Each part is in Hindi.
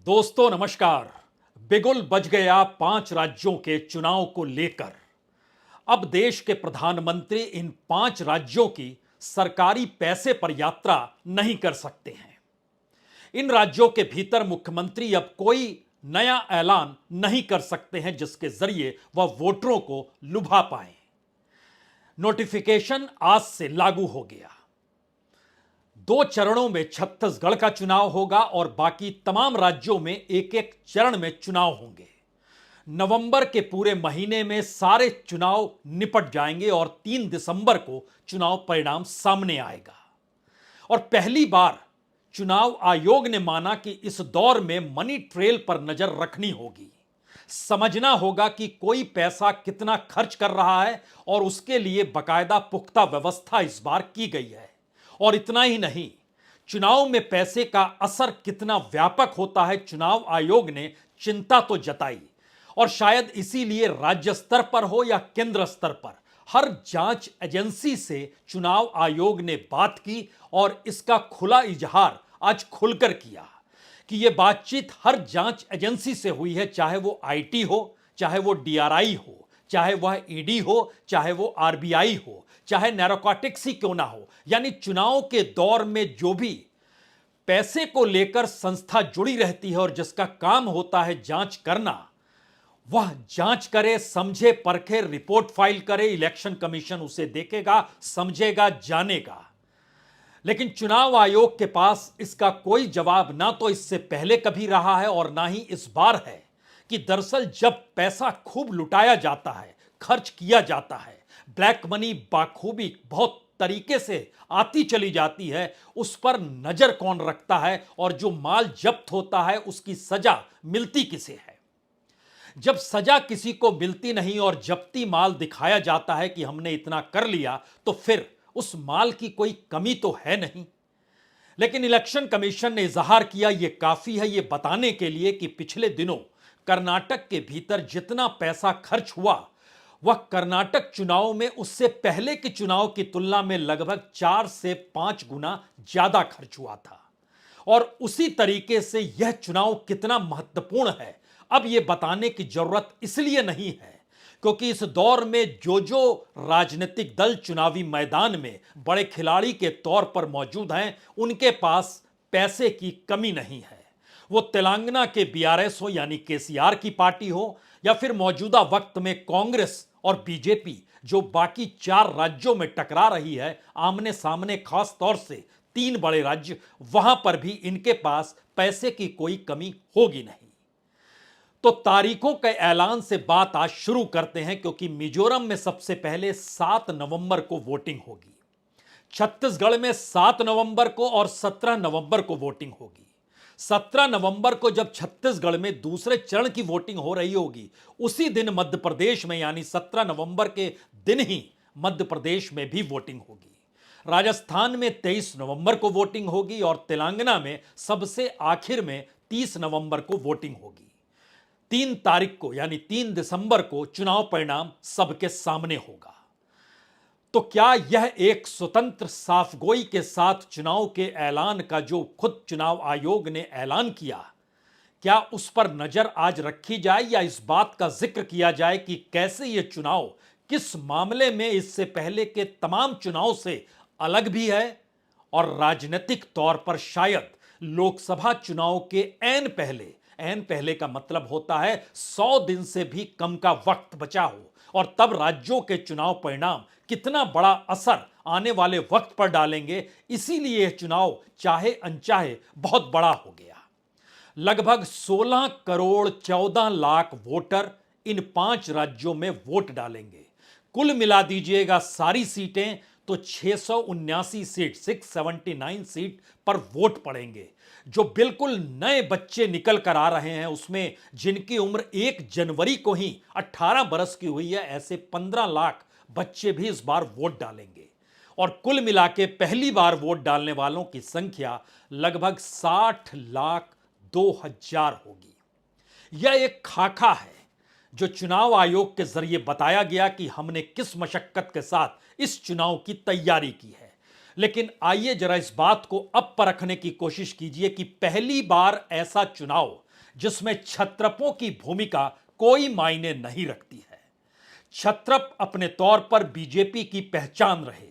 दोस्तों नमस्कार। बिगुल बज गया 5 राज्यों के चुनाव को लेकर। अब देश के प्रधानमंत्री इन 5 राज्यों की सरकारी पैसे पर यात्रा नहीं कर सकते हैं। इन राज्यों के भीतर मुख्यमंत्री अब कोई नया ऐलान नहीं कर सकते हैं जिसके जरिए वह वोटरों को लुभा पाए। नोटिफिकेशन आज से लागू हो गया। 2 चरणों में छत्तीसगढ़ का चुनाव होगा और बाकी तमाम राज्यों में एक एक चरण में चुनाव होंगे। नवंबर के पूरे महीने में सारे चुनाव निपट जाएंगे और 3 दिसंबर को चुनाव परिणाम सामने आएगा। और पहली बार चुनाव आयोग ने माना कि इस दौर में मनी ट्रेल पर नजर रखनी होगी। समझना होगा कि कोई पैसा कितना खर्च कर रहा है और उसके लिए बकायदा पुख्ता व्यवस्था इस बार की गई है। और इतना ही नहीं, चुनाव में पैसे का असर कितना व्यापक होता है, चुनाव आयोग ने चिंता तो जताई। और शायद इसीलिए राज्य स्तर पर हो या केंद्र स्तर पर हर जांच एजेंसी से चुनाव आयोग ने बात की और इसका खुला इजहार आज खुलकर किया कि यह बातचीत हर जांच एजेंसी से हुई है, चाहे वो आईटी हो, चाहे वो डीआरआई हो, चाहे वह ईडी हो, चाहे वो आरबीआई हो, चाहे नैरोकॉटिक्स ही क्यों ना हो। यानी चुनाव के दौर में जो भी पैसे को लेकर संस्था जुड़ी रहती है और जिसका काम होता है जांच करना, वह जांच करे, समझे, परखे, रिपोर्ट फाइल करे। इलेक्शन कमीशन उसे देखेगा, समझेगा, जानेगा। लेकिन चुनाव आयोग के पास इसका कोई जवाब ना तो इससे पहले कभी रहा है और ना ही इस बार है कि दरअसल जब पैसा खूब लुटाया जाता है, खर्च किया जाता है, ब्लैक मनी बाखूबी बहुत तरीके से आती चली जाती है, उस पर नजर कौन रखता है और जो माल जब्त होता है उसकी सजा मिलती किसे है। जब सजा किसी को मिलती नहीं और जब्ती माल दिखाया जाता है कि हमने इतना कर लिया, तो फिर उस माल की कोई कमी तो है नहीं। लेकिन इलेक्शन कमीशन ने इजहार किया, यह काफी है ये बताने के लिए कि पिछले दिनों कर्नाटक के भीतर जितना पैसा खर्च हुआ वह कर्नाटक चुनाव में उससे पहले के चुनाव की तुलना में लगभग 4 से 5 गुना ज्यादा खर्च हुआ था। और उसी तरीके से यह चुनाव कितना महत्वपूर्ण है अब यह बताने की जरूरत इसलिए नहीं है क्योंकि इस दौर में जो राजनीतिक दल चुनावी मैदान में बड़े खिलाड़ी के तौर पर मौजूद हैं, उनके पास पैसे की कमी नहीं है। वो तेलंगाना के बीआरएस हो यानी केसीआर की पार्टी हो या फिर मौजूदा वक्त में कांग्रेस और बीजेपी जो बाकी 4 राज्यों में टकरा रही है आमने सामने, खास तौर से 3 बड़े राज्य, वहां पर भी इनके पास पैसे की कोई कमी होगी नहीं। तो तारीखों के ऐलान से बात आज शुरू करते हैं क्योंकि मिजोरम में सबसे पहले 7 नवंबर को वोटिंग होगी, छत्तीसगढ़ में 7 नवंबर को और 17 नवंबर को वोटिंग होगी। 17 नवंबर को जब छत्तीसगढ़ में दूसरे चरण की वोटिंग हो रही होगी, उसी दिन मध्य प्रदेश में यानी 17 नवंबर के दिन ही मध्य प्रदेश में भी वोटिंग होगी। राजस्थान में 23 नवंबर को वोटिंग होगी और तेलंगाना में सबसे आखिर में 30 नवंबर को वोटिंग होगी। 3 तारीख को यानी 3 दिसंबर को चुनाव परिणाम सबके सामने होगा। तो क्या यह एक स्वतंत्र साफगोई के साथ चुनाव के ऐलान का जो खुद चुनाव आयोग ने ऐलान किया, क्या उस पर नजर आज रखी जाए या इस बात का जिक्र किया जाए कि कैसे यह चुनाव किस मामले में इससे पहले के तमाम चुनाव से अलग भी है और राजनीतिक तौर पर शायद लोकसभा चुनाव के ऐन पहले का मतलब होता है 100 दिन से भी कम का वक्त बचा हो और तब राज्यों के चुनाव परिणाम कितना बड़ा असर आने वाले वक्त पर डालेंगे। इसीलिए यह चुनाव चाहे अनचाहे बहुत बड़ा हो गया। लगभग 16 करोड़ 14 लाख वोटर इन 5 राज्यों में वोट डालेंगे। कुल मिला दीजिएगा सारी सीटें तो 679 सीट 679 सीट पर वोट पड़ेंगे। जो बिल्कुल नए बच्चे निकल कर आ रहे हैं उसमें जिनकी उम्र 1 जनवरी को ही 18 बरस की हुई है, ऐसे 15 लाख बच्चे भी इस बार वोट डालेंगे। और कुल मिला के पहली बार वोट डालने वालों की संख्या लगभग 60 लाख 2,000 होगी। यह एक खाका है जो चुनाव आयोग के जरिए बताया गया कि हमने किस मशक्कत के साथ इस चुनाव की तैयारी की है। लेकिन आइए जरा इस बात को अब परखने की कोशिश कीजिए कि पहली बार ऐसा चुनाव जिसमें क्षत्रपों की भूमिका कोई मायने नहीं रखती है। क्षत्रप अपने तौर पर बीजेपी की पहचान रहे,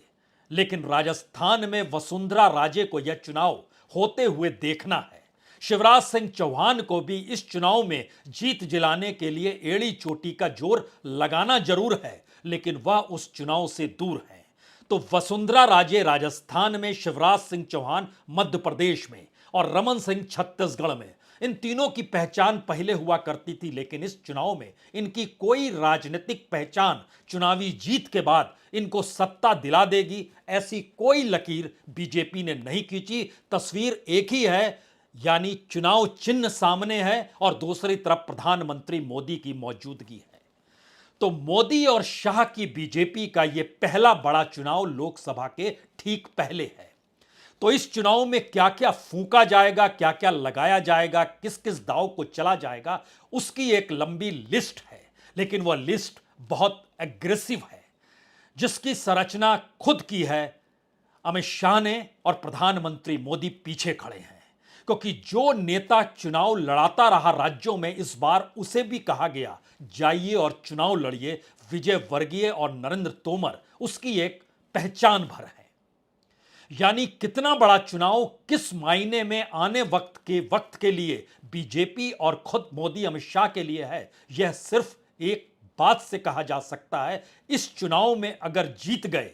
लेकिन राजस्थान में वसुंधरा राजे को यह चुनाव होते हुए देखना है। शिवराज सिंह चौहान को भी इस चुनाव में जीत दिलाने के लिए एड़ी चोटी का जोर लगाना जरूर है, लेकिन वह उस चुनाव से दूर है। तो वसुंधरा राजे राजस्थान में, शिवराज सिंह चौहान मध्य प्रदेश में और रमन सिंह छत्तीसगढ़ में, इन तीनों की पहचान पहले हुआ करती थी, लेकिन इस चुनाव में इनकी कोई राजनीतिक पहचान चुनावी जीत के बाद इनको सत्ता दिला देगी, ऐसी कोई लकीर बीजेपी ने नहीं खींची। तस्वीर एक ही है, यानी चुनाव चिन्ह सामने है और दूसरी तरफ प्रधानमंत्री मोदी की मौजूदगी है। तो मोदी और शाह की बीजेपी का यह पहला बड़ा चुनाव लोकसभा के ठीक पहले है। तो इस चुनाव में क्या क्या फूंका जाएगा, क्या क्या लगाया जाएगा, किस किस दांव को चला जाएगा, उसकी एक लंबी लिस्ट है, लेकिन वह लिस्ट बहुत एग्रेसिव है, जिसकी संरचना खुद की है अमित शाह ने और प्रधानमंत्री मोदी पीछे खड़े हैं। क्योंकि जो नेता चुनाव लड़ाता रहा राज्यों में, इस बार उसे भी कहा गया जाइए और चुनाव लड़िए। विजय वर्गीय और नरेंद्र तोमर उसकी एक पहचान भर है। यानी कितना बड़ा चुनाव किस मायने में आने वक्त के लिए बीजेपी और खुद मोदी अमित शाह के लिए है, यह सिर्फ एक बात से कहा जा सकता है, इस चुनाव में अगर जीत गए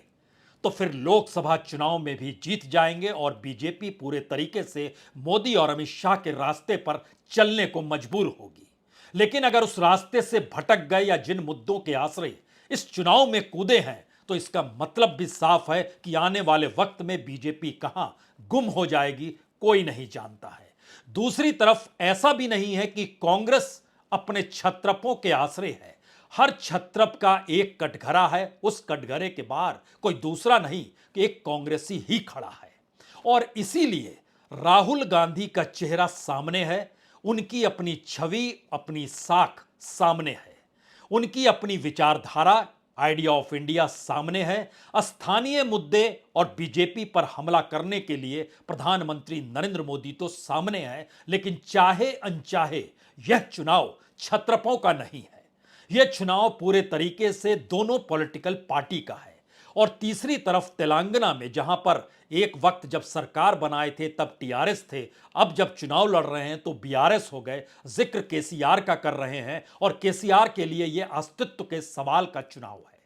तो फिर लोकसभा चुनाव में भी जीत जाएंगे और बीजेपी पूरे तरीके से मोदी और अमित शाह के रास्ते पर चलने को मजबूर होगी। लेकिन अगर उस रास्ते से भटक गए या जिन मुद्दों के आश्रय इस चुनाव में कूदे हैं, तो इसका मतलब भी साफ है कि आने वाले वक्त में बीजेपी कहां गुम हो जाएगी, कोई नहीं जानता है। दूसरी तरफ ऐसा भी नहीं है कि कांग्रेस अपने क्षत्रपों के आश्रय है। हर क्षत्रप का एक कटघरा है, उस कटघरे के बाहर कोई दूसरा नहीं कि एक कांग्रेसी ही खड़ा है। और इसीलिए राहुल गांधी का चेहरा सामने है, उनकी अपनी छवि, अपनी साख सामने है, उनकी अपनी विचारधारा, आइडिया ऑफ इंडिया सामने है। स्थानीय मुद्दे और बीजेपी पर हमला करने के लिए प्रधानमंत्री नरेंद्र मोदी तो सामने है, लेकिन चाहे अनचाहे यह चुनाव क्षत्रपों का नहीं है। यह चुनाव पूरे तरीके से दोनों पॉलिटिकल पार्टी का है। और तीसरी तरफ तेलंगाना में, जहां पर एक वक्त जब सरकार बनाए थे तब टीआरएस थे, अब जब चुनाव लड़ रहे हैं तो बीआरएस हो गए। जिक्र केसीआर का कर रहे हैं और केसीआर के लिए यह अस्तित्व के सवाल का चुनाव है।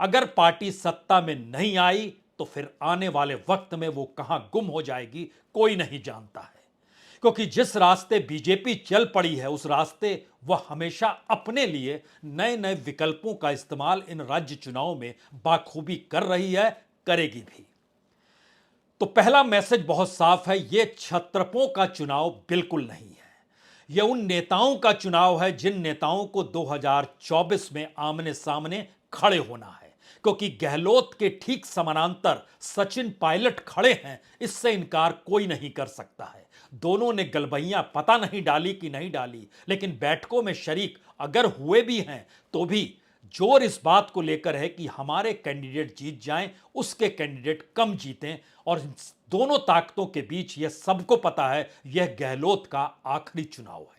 अगर पार्टी सत्ता में नहीं आई तो फिर आने वाले वक्त में वो कहां गुम हो जाएगी, कोई नहीं जानता है। क्योंकि जिस रास्ते बीजेपी चल पड़ी है, उस रास्ते वह हमेशा अपने लिए नए नए विकल्पों का इस्तेमाल इन राज्य चुनावों में बाखूबी कर रही है, करेगी भी। तो पहला मैसेज बहुत साफ है, यह क्षत्रपों का चुनाव बिल्कुल नहीं है। यह उन नेताओं का चुनाव है जिन नेताओं को 2024 में आमने सामने खड़े होना है। क्योंकि गहलोत के ठीक समानांतर सचिन पायलट खड़े हैं, इससे इनकार कोई नहीं कर सकता है। दोनों ने गलबैयां पता नहीं डाली कि नहीं डाली, लेकिन बैठकों में शरीक अगर हुए भी हैं तो भी जोर इस बात को लेकर है कि हमारे कैंडिडेट जीत जाएं, उसके कैंडिडेट कम जीतें। और दोनों ताकतों के बीच यह सबको पता है, यह गहलोत का आखिरी चुनाव है।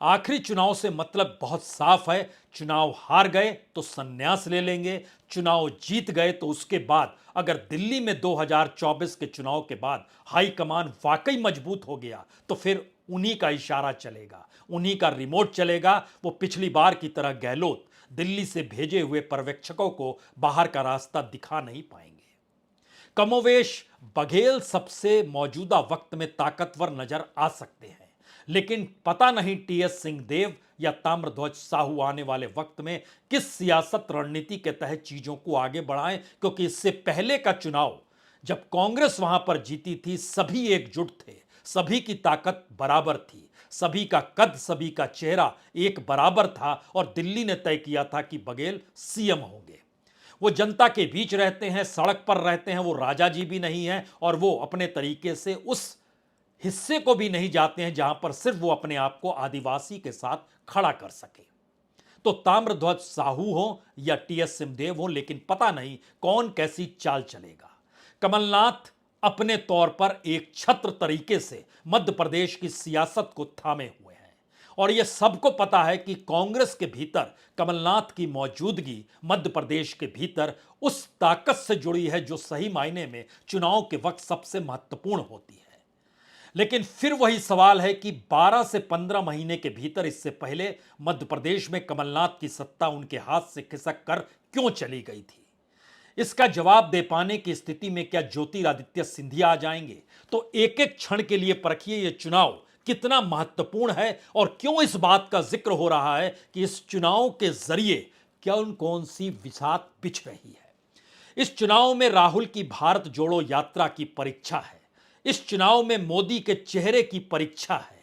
आखिरी चुनाव से मतलब बहुत साफ है, चुनाव हार गए तो संन्यास ले लेंगे, चुनाव जीत गए तो उसके बाद अगर दिल्ली में 2024 के चुनाव के बाद हाईकमान वाकई मजबूत हो गया तो फिर उन्हीं का इशारा चलेगा, उन्हीं का रिमोट चलेगा। वो पिछली बार की तरह गहलोत दिल्ली से भेजे हुए पर्यवेक्षकों को बाहर का रास्ता दिखा नहीं पाएंगे। कमोवेश बघेल सबसे मौजूदा वक्त में ताकतवर नजर आ सकते हैं, लेकिन पता नहीं टीएस सिंहदेव या ताम्रध्वज साहू आने वाले वक्त में किस सियासत रणनीति के तहत चीजों को आगे बढ़ाएं। क्योंकि इससे पहले का चुनाव जब कांग्रेस वहां पर जीती थी, सभी एकजुट थे, सभी की ताकत बराबर थी, सभी का कद, सभी का चेहरा एक बराबर था और दिल्ली ने तय किया था कि बघेल सीएम होंगे। वो जनता के बीच रहते हैं, सड़क पर रहते हैं, वो राजा जी भी नहीं है और वो अपने तरीके से उस हिस्से को भी नहीं जाते हैं जहां पर सिर्फ वो अपने आप को आदिवासी के साथ खड़ा कर सके। तो ताम्रध्वज साहू हो या टीएस सिंहदेव हो, लेकिन पता नहीं कौन कैसी चाल चलेगा। कमलनाथ अपने तौर पर एक छत्र तरीके से मध्य प्रदेश की सियासत को थामे हुए हैं और यह सबको पता है कि कांग्रेस के भीतर कमलनाथ की मौजूदगी मध्य प्रदेश के भीतर उस ताकत से जुड़ी है जो सही मायने में चुनाव के वक्त सबसे महत्वपूर्ण होती है। लेकिन फिर वही सवाल है कि 12 से 15 महीने के भीतर इससे पहले मध्य प्रदेश में कमलनाथ की सत्ता उनके हाथ से खिसक कर क्यों चली गई थी। इसका जवाब दे पाने की स्थिति में क्या ज्योतिरादित्य सिंधिया आ जाएंगे? तो एक एक क्षण के लिए परखिए यह चुनाव कितना महत्वपूर्ण है और क्यों इस बात का जिक्र हो रहा है कि इस चुनाव के जरिए कौन सी विसात बिछ रही है। इस चुनाव में राहुल की भारत जोड़ो यात्रा की परीक्षा है। इस चुनाव में मोदी के चेहरे की परीक्षा है।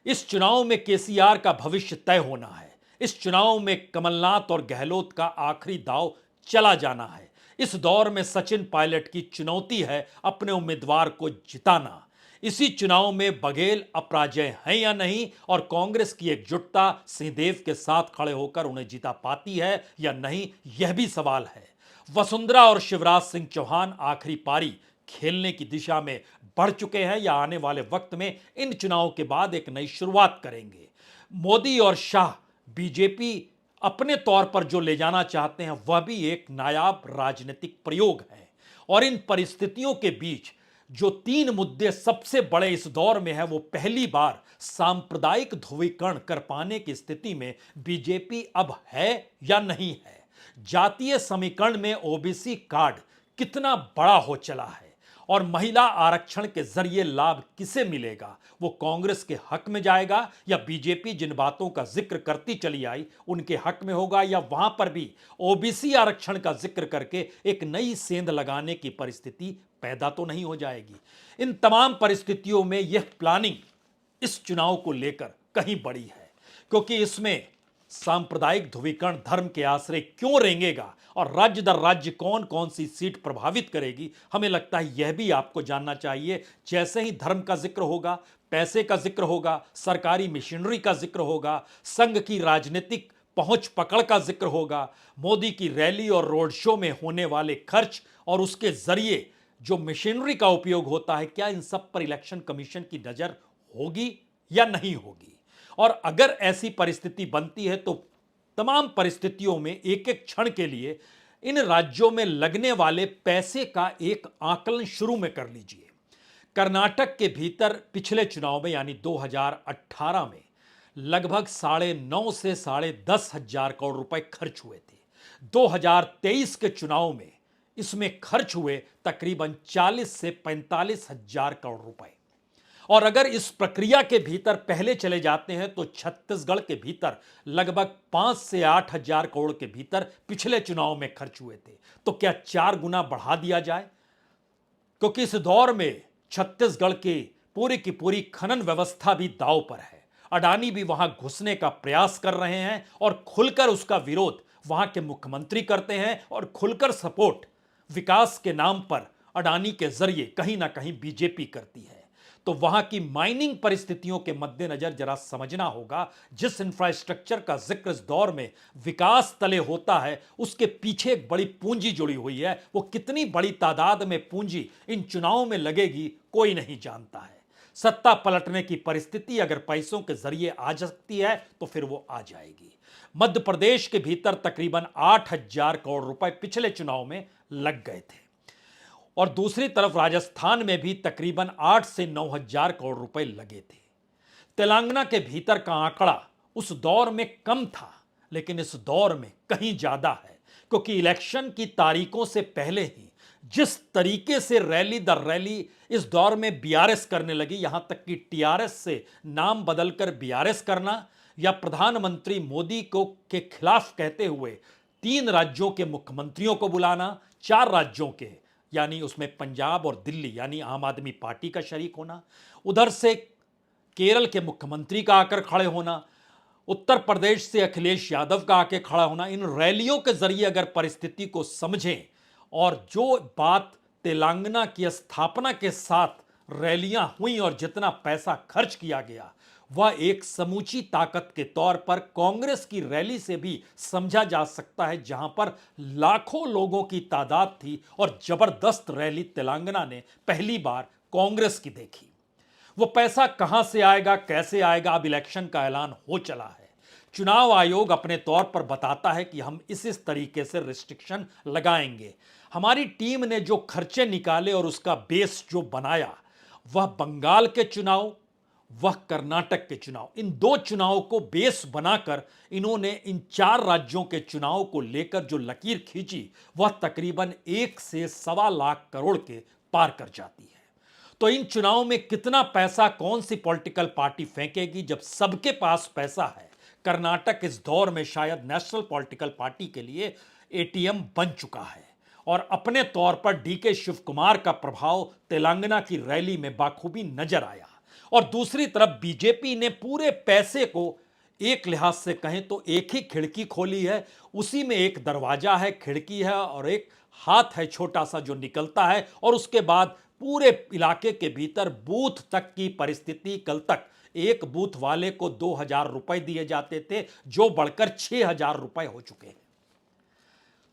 इस चुनाव में केसीआर का भविष्य तय होना है। इस चुनाव में कमलनाथ और गहलोत का आखिरी दांव चला जाना है। इस दौर में सचिन पायलट की चुनौती है अपने उम्मीदवार को जिताना। इसी चुनाव में बघेल अपराजय हैं या नहीं और कांग्रेस की एकजुटता सिंहदेव के साथ खड़े होकर उन्हें जिता पाती है या नहीं, यह भी सवाल है। वसुंधरा और शिवराज सिंह चौहान आखिरी पारी खेलने की दिशा में बढ़ चुके हैं या आने वाले वक्त में इन चुनाव के बाद एक नई शुरुआत करेंगे। मोदी और शाह बीजेपी अपने तौर पर जो ले जाना चाहते हैं वह भी एक नायाब राजनीतिक प्रयोग है। और इन परिस्थितियों के बीच जो तीन मुद्दे सबसे बड़े इस दौर में है वो पहली बार सांप्रदायिक ध्रुवीकरण कर पाने की स्थिति में बीजेपी अब है या नहीं है। जातीय समीकरण में ओबीसी कार्ड कितना बड़ा हो चला है और महिला आरक्षण के जरिए लाभ किसे मिलेगा, वो कांग्रेस के हक में जाएगा या बीजेपी जिन बातों का जिक्र करती चली आई उनके हक में होगा, या वहां पर भी ओबीसी आरक्षण का जिक्र करके एक नई सेंध लगाने की परिस्थिति पैदा तो नहीं हो जाएगी। इन तमाम परिस्थितियों में यह प्लानिंग इस चुनाव को लेकर कहीं बड़ी है क्योंकि इसमें सांप्रदायिक ध्रुवीकरण धर्म के आश्रय क्यों रेंगेगा और राज्य दर राज्य कौन कौन सी सीट प्रभावित करेगी, हमें लगता है यह भी आपको जानना चाहिए। जैसे ही धर्म का जिक्र होगा, पैसे का जिक्र होगा, सरकारी मशीनरी का जिक्र होगा, संघ की राजनीतिक पहुंच पकड़ का जिक्र होगा, मोदी की रैली और रोड शो में होने वाले खर्च और उसके जरिए जो मशीनरी का उपयोग होता है, क्या इन सब पर इलेक्शन कमीशन की नजर होगी या नहीं होगी। और अगर ऐसी परिस्थिति बनती है तो तमाम परिस्थितियों में एक एक क्षण के लिए इन राज्यों में लगने वाले पैसे का एक आकलन शुरू में कर लीजिए। कर्नाटक के भीतर पिछले चुनाव में यानी 2018 में लगभग 9.5 से 10.5 हजार करोड़ रुपए खर्च हुए थे। 2023 के चुनाव में इसमें खर्च हुए तकरीबन 40 से 45 हजार करोड़ रुपए। और अगर इस प्रक्रिया के भीतर पहले चले जाते हैं तो छत्तीसगढ़ के भीतर लगभग 5 से 8 हजार करोड़ के भीतर पिछले चुनाव में खर्च हुए थे। तो क्या 4 गुना बढ़ा दिया जाए? क्योंकि इस दौर में छत्तीसगढ़ की पूरी खनन व्यवस्था भी दांव पर है। अडानी भी वहां घुसने का प्रयास कर रहे हैं और खुलकर उसका विरोध वहां के मुख्यमंत्री करते हैं और खुलकर सपोर्ट विकास के नाम पर अडानी के जरिए कहीं ना कहीं बीजेपी करती है। तो वहां की माइनिंग परिस्थितियों के मद्देनजर जरा समझना होगा, जिस इंफ्रास्ट्रक्चर का जिक्र इस दौर में विकास तले होता है उसके पीछे एक बड़ी पूंजी जुड़ी हुई है। वो कितनी बड़ी तादाद में पूंजी इन चुनावों में लगेगी कोई नहीं जानता है। सत्ता पलटने की परिस्थिति अगर पैसों के जरिए आ सकती है तो फिर वो आ जाएगी। मध्य प्रदेश के भीतर तकरीबन 8 हजार करोड़ रुपए पिछले चुनाव में लग गए थे और दूसरी तरफ राजस्थान में भी तकरीबन 8 से 9 हजार करोड़ रुपए लगे थे। तेलंगाना के भीतर का आंकड़ा उस दौर में कम था लेकिन इस दौर में कहीं ज्यादा है क्योंकि इलेक्शन की तारीखों से पहले ही जिस तरीके से रैली दर रैली इस दौर में बीआरएस करने लगी, यहां तक कि टीआरएस से नाम बदलकर बीआरएस करना या प्रधानमंत्री मोदी को के खिलाफ कहते हुए 3 राज्यों के मुख्यमंत्रियों को बुलाना, 4 राज्यों के यानी उसमें पंजाब और दिल्ली यानी आम आदमी पार्टी का शरीक होना, उधर से केरल के मुख्यमंत्री का आकर खड़े होना, उत्तर प्रदेश से अखिलेश यादव का आके खड़ा होना। इन रैलियों के जरिए अगर परिस्थिति को समझें और जो बात तेलंगाना की स्थापना के साथ रैलियां हुई और जितना पैसा खर्च किया गया वह एक समूची ताकत के तौर पर कांग्रेस की रैली से भी समझा जा सकता है, जहां पर लाखों लोगों की तादाद थी और जबरदस्त रैली तेलंगाना ने पहली बार कांग्रेस की देखी। वो पैसा कहां से आएगा, कैसे आएगा, अब इलेक्शन का ऐलान हो चला है। चुनाव आयोग अपने तौर पर बताता है कि हम इस तरीके से रिस्ट्रिक्शन लगाएंगे। हमारी टीम ने जो खर्चे निकाले और उसका बेस जो बनाया, वह बंगाल के चुनाव, वह कर्नाटक के चुनाव, इन दो चुनाव को बेस बनाकर इन्होंने इन चार राज्यों के चुनाव को लेकर जो लकीर खींची वह तकरीबन 1 से 1.25 लाख करोड़ के पार कर जाती है। तो इन चुनाव में कितना पैसा कौन सी पॉलिटिकल पार्टी फेंकेगी जब सबके पास पैसा है? कर्नाटक इस दौर में शायद नेशनल पॉलिटिकल पार्टी के लिए एटीएम बन चुका है और अपने तौर पर डीके शिव कुमार का प्रभाव तेलंगाना की रैली में बाखूबी नजर आया। और दूसरी तरफ बीजेपी ने पूरे पैसे को एक लिहाज से कहें तो एक ही खिड़की खोली है, उसी में एक दरवाजा है, खिड़की है और एक हाथ है छोटा सा जो निकलता है, और उसके बाद पूरे इलाके के भीतर बूथ तक की परिस्थिति। कल तक एक बूथ वाले को 2,000 रुपए दिए जाते थे, जो बढ़कर 6,000 रुपए हो चुके हैं।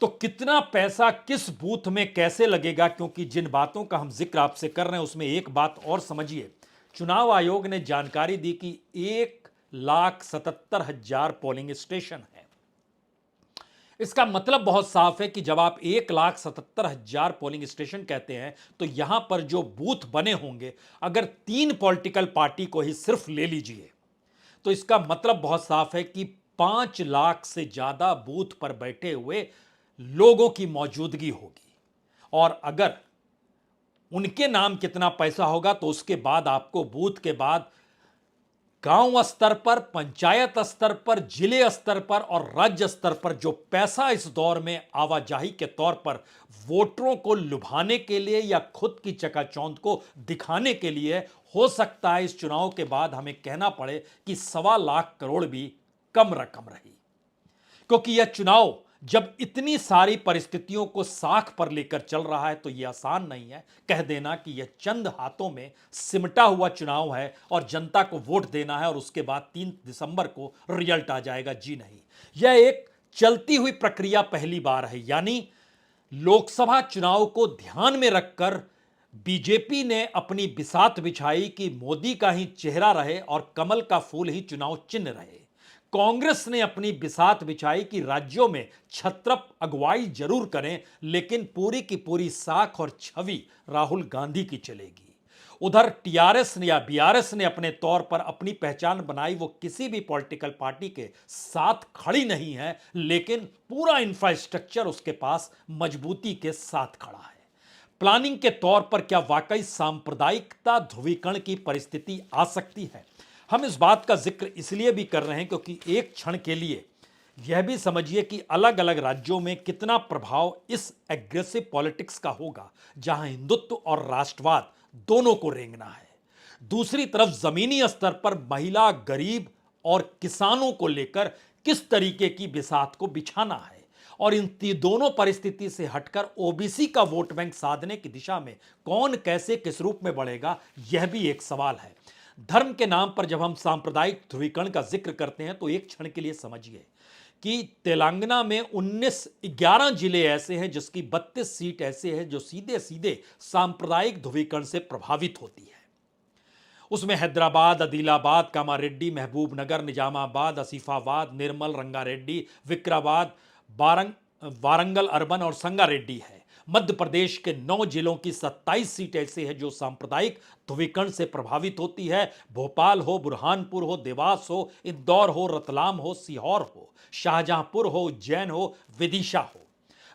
तो कितना पैसा किस बूथ में कैसे लगेगा, क्योंकि जिन बातों का हम जिक्र आपसे कर रहे हैं उसमें एक बात और समझिए। चुनाव आयोग ने जानकारी दी कि 1,77,000 पोलिंग स्टेशन है। इसका मतलब बहुत साफ है कि जब आप 1,77,000 पोलिंग स्टेशन कहते हैं तो यहां पर जो बूथ बने होंगे, अगर 3 पॉलिटिकल पार्टी को ही सिर्फ ले लीजिए तो इसका मतलब बहुत साफ है कि 5 लाख से ज्यादा बूथ पर बैठे हुए लोगों की मौजूदगी होगी। और अगर उनके नाम कितना पैसा होगा तो उसके बाद आपको बूथ के बाद गांव स्तर पर, पंचायत स्तर पर, जिले स्तर पर और राज्य स्तर पर जो पैसा इस दौर में आवाजाही के तौर पर वोटरों को लुभाने के लिए या खुद की चकाचौंध को दिखाने के लिए, हो सकता है इस चुनाव के बाद हमें कहना पड़े कि 1.25 लाख करोड़ भी कम रकम रही। क्योंकि यह चुनाव जब इतनी सारी परिस्थितियों को साख पर लेकर चल रहा है तो यह आसान नहीं है कह देना कि यह चंद हाथों में सिमटा हुआ चुनाव है और जनता को वोट देना है और उसके बाद 3 दिसंबर को रिजल्ट आ जाएगा। जी नहीं, यह एक चलती हुई प्रक्रिया पहली बार है। यानी लोकसभा चुनाव को ध्यान में रखकर बीजेपी ने अपनी बिसात बिछाई कि मोदी का ही चेहरा रहे और कमल का फूल ही चुनाव चिन्ह रहे। कांग्रेस ने अपनी बिसात बिछाई कि राज्यों में छत्रप अगुवाई जरूर करें, लेकिन पूरी की पूरी साख और छवि राहुल गांधी की चलेगी। उधर टीआरएस ने या बीआरएस ने अपने तौर पर अपनी पहचान बनाई, वो किसी भी पॉलिटिकल पार्टी के साथ खड़ी नहीं है, लेकिन पूरा इंफ्रास्ट्रक्चर उसके पास मजबूती के साथ खड़ा है। प्लानिंग के तौर पर क्या वाकई सांप्रदायिकता ध्रुवीकरण की परिस्थिति आ सकती है? हम इस बात का जिक्र इसलिए भी कर रहे हैं क्योंकि एक क्षण के लिए यह भी समझिए कि अलग अलग राज्यों में कितना प्रभाव इस एग्रेसिव पॉलिटिक्स का होगा, जहां हिंदुत्व और राष्ट्रवाद दोनों को रेंगना है। दूसरी तरफ जमीनी स्तर पर महिला, गरीब और किसानों को लेकर किस तरीके की बिसात को बिछाना है, और इन दोनों परिस्थिति से हटकर ओबीसी का वोट बैंक साधने की दिशा में कौन कैसे किस रूप में बढ़ेगा, यह भी एक सवाल है। धर्म के नाम पर जब हम सांप्रदायिक ध्रुवीकरण का जिक्र करते हैं तो एक क्षण के लिए समझिए कि तेलंगाना में 11 जिले ऐसे हैं जिसकी 32 सीट ऐसे हैं जो सीधे सीधे सांप्रदायिक ध्रुवीकरण से प्रभावित होती है। उसमें हैदराबाद, आदिलाबाद, कामारेड्डी, महबूबनगर, निजामाबाद, आसिफाबाद, निर्मल, रंगारेड्डी, विक्राबाद, वारंगल अर्बन और संगारेड्डी है। मध्य प्रदेश के 9 जिलों की 27 सीट ऐसे है जो सांप्रदायिक ध्रुवीकरण से प्रभावित होती है। भोपाल हो, बुरहानपुर हो, देवास हो, इंदौर हो, रतलाम हो, सीहोर हो, शाहजहांपुर हो, उज्जैन हो, विदिशा हो।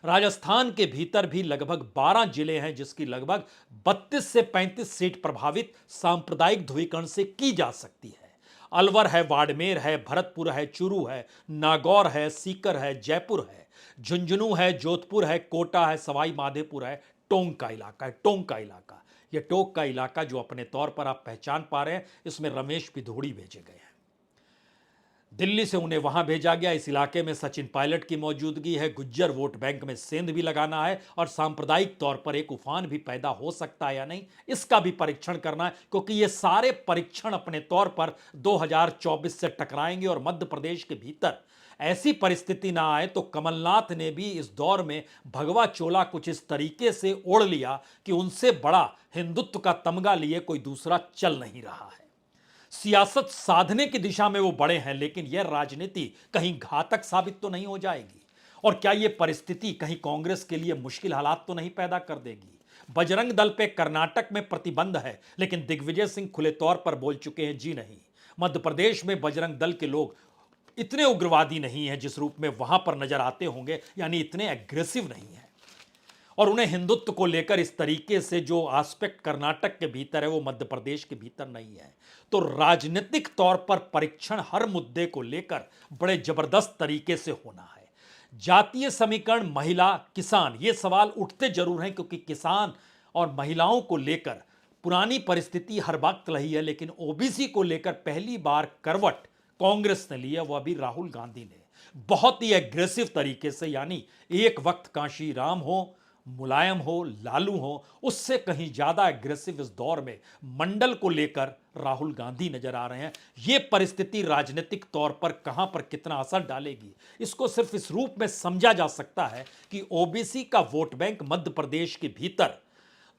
राजस्थान के भीतर भी लगभग 12 जिले हैं जिसकी लगभग 32 से 35 सीट प्रभावित सांप्रदायिक ध्रुवीकरण से की जा सकती है। अलवर है, बाड़मेर है, भरतपुर है, चूरू है, नागौर है, सीकर है, जयपुर है, झुंझुनू है, जोधपुर है, कोटा है, सवाई माधोपुर है, टोंक का इलाका है। टोंक का इलाका, यह टोंक का इलाका जो अपने तौर पर आप पहचान पा रहे हैं, इसमें रमेश पिधोड़ी भेजे गए हैं। दिल्ली से उन्हें वहां भेजा गया। इस इलाके में सचिन पायलट की मौजूदगी है। गुज्जर वोट बैंक में सेंध भी लगाना है और सांप्रदायिक तौर पर एक उफान भी पैदा हो सकता है या नहीं, इसका भी परीक्षण करना है, क्योंकि ये सारे परीक्षण अपने तौर पर 2024 से टकराएंगे और मध्य प्रदेश के भीतर ऐसी परिस्थिति ना आए तो कमलनाथ ने भी इस दौर में भगवा चोला कुछ इस तरीके से ओढ़ लिया कि उनसे बड़ा हिंदुत्व का तमगा लिए कोई दूसरा चल नहीं रहा है। सियासत साधने की दिशा में वो बड़े हैं, लेकिन यह राजनीति कहीं घातक साबित तो नहीं हो जाएगी? और क्या यह परिस्थिति कहीं कांग्रेस के लिए मुश्किल हालात तो नहीं पैदा कर देगी? बजरंग दल पे कर्नाटक में प्रतिबंध है, लेकिन दिग्विजय सिंह खुले तौर पर बोल चुके हैं जी नहीं। मध्य प्रदेश में बजरंग दल के लोग इतने उग्रवादी नहीं हैं जिस रूप में वहां पर नजर आते होंगे, यानी इतने एग्रेसिव नहीं है। और उन्हें हिंदुत्व को लेकर इस तरीके से जो एस्पेक्ट कर्नाटक के भीतर है वो मध्य प्रदेश के भीतर नहीं है। तो राजनीतिक तौर पर परीक्षण हर मुद्दे को लेकर बड़े जबरदस्त तरीके से होना है। जातीय समीकरण, महिला, किसान, ये सवाल उठते जरूर हैं, क्योंकि किसान और महिलाओं को लेकर पुरानी परिस्थिति हर वक्त रही है, लेकिन ओबीसी को लेकर पहली बार करवट कांग्रेस ने ली है, वह भी राहुल गांधी ने, बहुत ही एग्रेसिव तरीके से। यानी एक वक्त कांशी राम हो, मुलायम हो, लालू हो, उससे कहीं ज्यादा एग्रेसिव इस दौर में मंडल को लेकर राहुल गांधी नजर आ रहे हैं। यह परिस्थिति राजनीतिक तौर पर कहां पर कितना असर डालेगी, इसको सिर्फ इस रूप में समझा जा सकता है कि ओबीसी का वोट बैंक मध्य प्रदेश के भीतर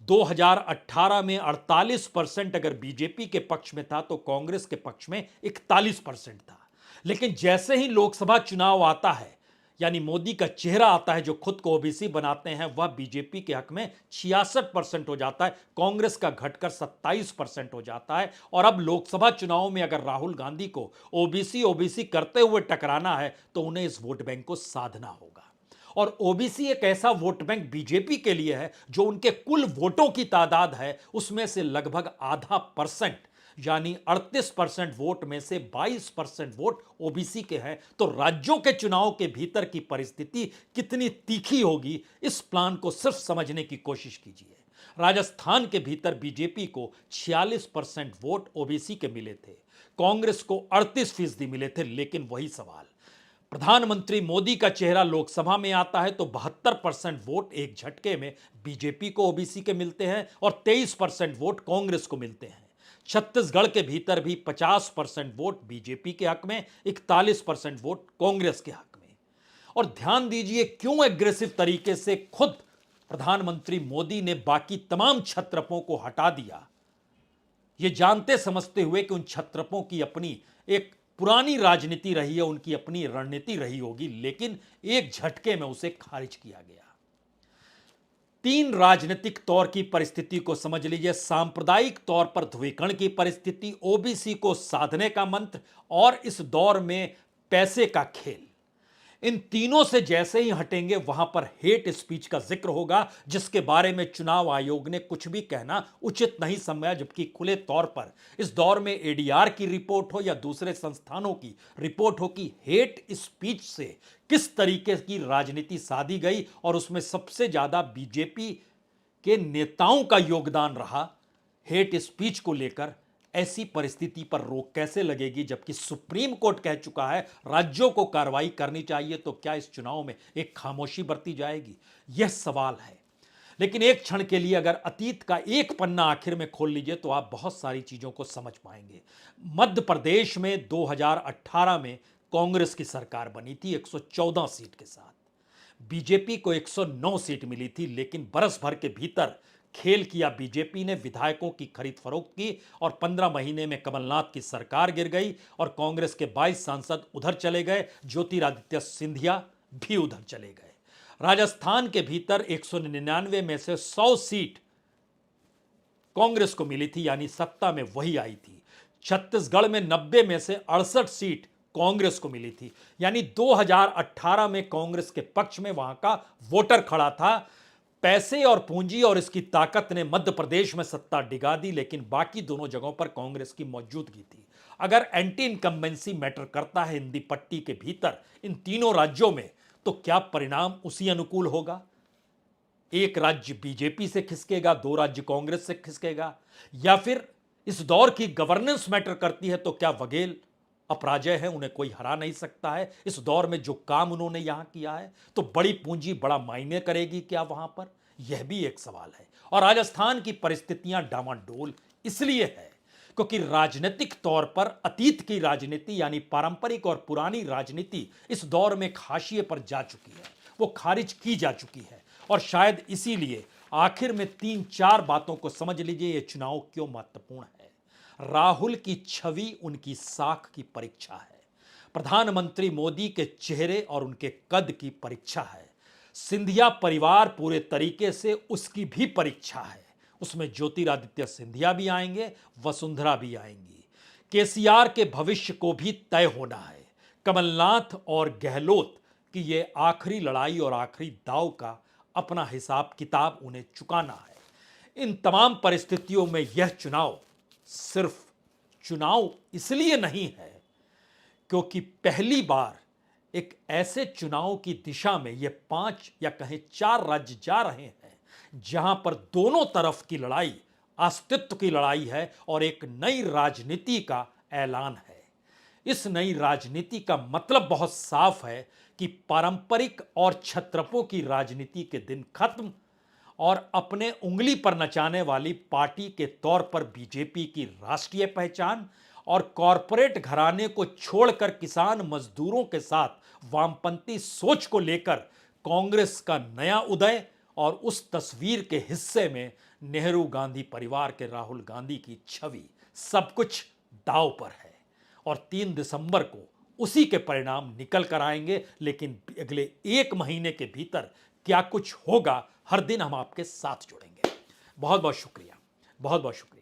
2018 में 48% अगर बीजेपी के पक्ष में था तो कांग्रेस के पक्ष में 41% था। लेकिन जैसे ही लोकसभा चुनाव आता है, यानी मोदी का चेहरा आता है जो खुद को ओबीसी बनाते हैं, वह बीजेपी के हक में 66% हो जाता है, कांग्रेस का घटकर 27% हो जाता है। और अब लोकसभा चुनाव में अगर राहुल गांधी को ओबीसी ओबीसी करते हुए टकराना है तो उन्हें इस वोट बैंक को साधना होगा। और ओबीसी एक ऐसा वोट बैंक बीजेपी के लिए है जो उनके कुल वोटों की तादाद है उसमें से लगभग आधा परसेंट, यानी 38% वोट में से 22% वोट ओबीसी के हैं। तो राज्यों के चुनाव के भीतर की परिस्थिति कितनी तीखी होगी, इस प्लान को सिर्फ समझने की कोशिश कीजिए। राजस्थान के भीतर बीजेपी को 46% वोट ओबीसी के मिले थे, कांग्रेस को 38% मिले थे। लेकिन वही सवाल, प्रधानमंत्री मोदी का चेहरा लोकसभा में आता है तो 72% वोट एक झटके में बीजेपी को ओबीसी के मिलते हैं और 23% वोट कांग्रेस को मिलते हैं। छत्तीसगढ़ के भीतर भी 50% वोट बीजेपी के हक में, 41% वोट कांग्रेस के हक में। और ध्यान दीजिए क्यों एग्रेसिव तरीके से खुद प्रधानमंत्री मोदी ने बाकी तमाम छत्रपों को हटा दिया, यह जानते समझते हुए कि उन छत्रपों की अपनी एक पुरानी राजनीति रही है, उनकी अपनी रणनीति रही होगी, लेकिन एक झटके में उसे खारिज किया गया। तीन राजनीतिक तौर की परिस्थिति को समझ लीजिए। सांप्रदायिक तौर पर ध्रुवीकरण की परिस्थिति, ओबीसी को साधने का मंत्र और इस दौर में पैसे का खेल। इन तीनों से जैसे ही हटेंगे वहां पर हेट स्पीच का जिक्र होगा, जिसके बारे में चुनाव आयोग ने कुछ भी कहना उचित नहीं समझा, जबकि खुले तौर पर इस दौर में एडीआर की रिपोर्ट हो या दूसरे संस्थानों की रिपोर्ट हो कि हेट स्पीच से किस तरीके की राजनीति साधी गई और उसमें सबसे ज्यादा बीजेपी के नेताओं का योगदान रहा हेट स्पीच को लेकर। ऐसी परिस्थिति पर रोक कैसे लगेगी, जबकि सुप्रीम कोर्ट कह चुका है राज्यों को कार्रवाई करनी चाहिए, तो क्या इस चुनाव में एक खामोशी बरती जाएगी? यह सवाल है। लेकिन एक क्षण के लिए अगर अतीत का एक पन्ना आखिर में खोल लीजिए तो आप बहुत सारी चीजों को समझ पाएंगे। मध्य प्रदेश में 2018 में कांग्रेस की सरकार बनी थी 114 सीट के साथ, बीजेपी को 109 सीट मिली थी। लेकिन बरस भर के भीतर खेल किया बीजेपी ने, विधायकों की खरीद फरोख्त की और 15 महीने में कमलनाथ की सरकार गिर गई और कांग्रेस के 22 सांसद उधर चले गए, ज्योतिरादित्य सिंधिया भी उधर चले गए। राजस्थान के भीतर 199 में से 100 सीट कांग्रेस को मिली थी, यानी सत्ता में वही आई थी। छत्तीसगढ़ में 90 में से 68 सीट कांग्रेस को मिली थी, यानी 2018 में कांग्रेस के पक्ष में वहां का वोटर खड़ा था। पैसे और पूंजी और इसकी ताकत ने मध्य प्रदेश में सत्ता डिगा दी, लेकिन बाकी दोनों जगहों पर कांग्रेस की मौजूदगी थी। अगर एंटी इनकम्बेंसी मैटर करता है हिंदी पट्टी के भीतर इन तीनों राज्यों में, तो क्या परिणाम उसी अनुकूल होगा? एक राज्य बीजेपी से खिसकेगा, 2 राज्य कांग्रेस से खिसकेगा, या फिर इस दौर की गवर्नेंस मैटर करती है तो क्या बघेल अपराजय हैं, उन्हें कोई हरा नहीं सकता है। इस दौर में जो काम उन्होंने यहां किया है, तो बड़ी पूंजी बड़ा मायने करेगी क्या वहां पर, यह भी एक सवाल है। और राजस्थान की परिस्थितियां डामाडोल इसलिए है क्योंकि राजनीतिक तौर पर अतीत की राजनीति यानी पारंपरिक और पुरानी राजनीति इस दौर में हाशिए पर जा चुकी है, वो खारिज की जा चुकी है। और शायद इसीलिए आखिर में 3-4 बातों को समझ लीजिए ये चुनाव क्यों महत्वपूर्ण है। राहुल की छवि उनकी साख की परीक्षा है, प्रधानमंत्री मोदी के चेहरे और उनके कद की परीक्षा है, सिंधिया परिवार पूरे तरीके से उसकी भी परीक्षा है। उसमें ज्योतिरादित्य सिंधिया भी आएंगे, वसुंधरा भी आएंगी। केसीआर के भविष्य को भी तय होना है। कमलनाथ और गहलोत की ये आखिरी लड़ाई और आखिरी दाव का अपना हिसाब किताब उन्हें चुकाना है। इन तमाम परिस्थितियों में यह चुनाव सिर्फ चुनाव इसलिए नहीं है क्योंकि पहली बार एक ऐसे चुनाव की दिशा में ये 5 या कहें 4 राज्य जा रहे हैं जहां पर दोनों तरफ की लड़ाई अस्तित्व की लड़ाई है और एक नई राजनीति का ऐलान है। इस नई राजनीति का मतलब बहुत साफ है कि पारंपरिक और छत्रपों की राजनीति के दिन खत्म और अपने उंगली पर नचाने वाली पार्टी के तौर पर बीजेपी की राष्ट्रीय पहचान और कॉरपोरेट घराने को छोड़कर किसान मजदूरों के साथ वामपंथी सोच को लेकर कांग्रेस का नया उदय और उस तस्वीर के हिस्से में नेहरू गांधी परिवार के राहुल गांधी की छवि, सब कुछ दांव पर है। और 3 दिसंबर को उसी के परिणाम निकल कर आएंगे। लेकिन अगले 1 महीने के भीतर क्या कुछ होगा, हर दिन हम आपके साथ जुड़ेंगे। बहुत बहुत शुक्रिया, बहुत बहुत शुक्रिया।